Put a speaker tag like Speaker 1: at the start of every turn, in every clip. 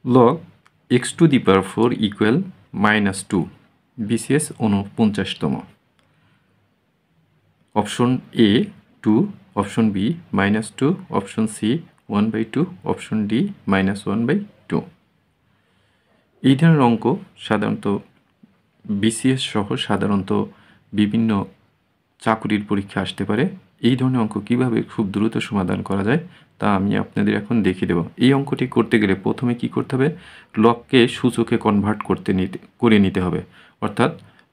Speaker 1: log x to the power 4 equal -2 BCS 49তম option A 2 option B -2 option C 1/2 option D -1/2 এই ধরনের অঙ্ক সাধারণত বিসিএস সহ সাধারণত বিভিন্ন চাকুরির পরীক্ষা আসতে পারে। এই ধরনের অঙ্ক কিভাবে খুব দ্রুত সমাধান করা যায় তা আমি আপনাদের এখন দেখিয়ে দেব। এই অঙ্কটি করতে গেলে প্রথমে কি করতে হবে, লগকে সূচকে কনভার্ট করে নিতে হবে, অর্থাৎ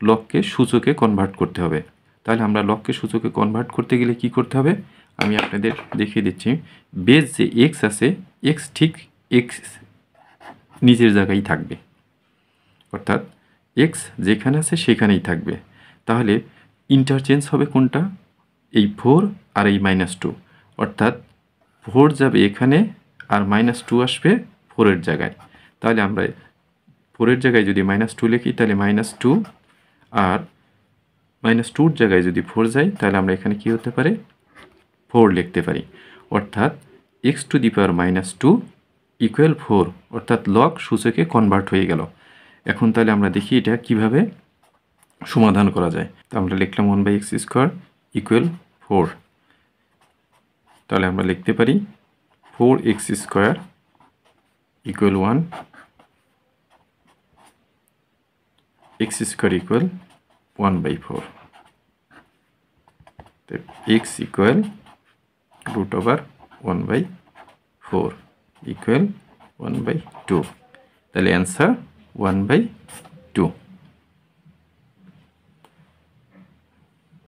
Speaker 1: লগকে সূচকে কনভার্ট করতে হবে। তাহলে আমরা লগকে সূচকে কনভার্ট করতে গেলে কি করতে হবে আমি আপনাদের দেখিয়ে দিচ্ছি। বেস যে এক্স আছে, এক্স ঠিক এক্স নিচের জায়গায় থাকবে, অর্থাৎ এক্স যেখানে আছে সেখানেই থাকবে। তাহলে ইন্টারচেঞ্জ হবে কোনটা, এই 4 আর এই -2, অর্থাৎ 4 যাবে এখানে আর -2 আসবে 4-এর জায়গায়। তাহলে আমরা 4-এর জায়গায় যদি -2 লিখি তাহলে -2, আর -2-র জায়গায় যদি 4 যায় তাহলে আমরা এখানে কি হতে পারে 4 লিখতে পারি, অর্থাৎ x to the power -2 equal 4, অর্থাৎ লগ সূচকে কনভার্ট হয়ে গেল। এখন তাহলে আমরা দেখি এটা কিভাবে সমাধান করা যায়। তো আমরা লিখলাম 1/x² ইকুয়াল 4। তাহলে আমরা লিখতে পারি 4x² ইকুয়াল 1, x² ইকুয়াল 1/4। তো x ইকুয়াল √1/4 ইকুয়াল 1/2। তাহলে অ্যান্সার 1/2।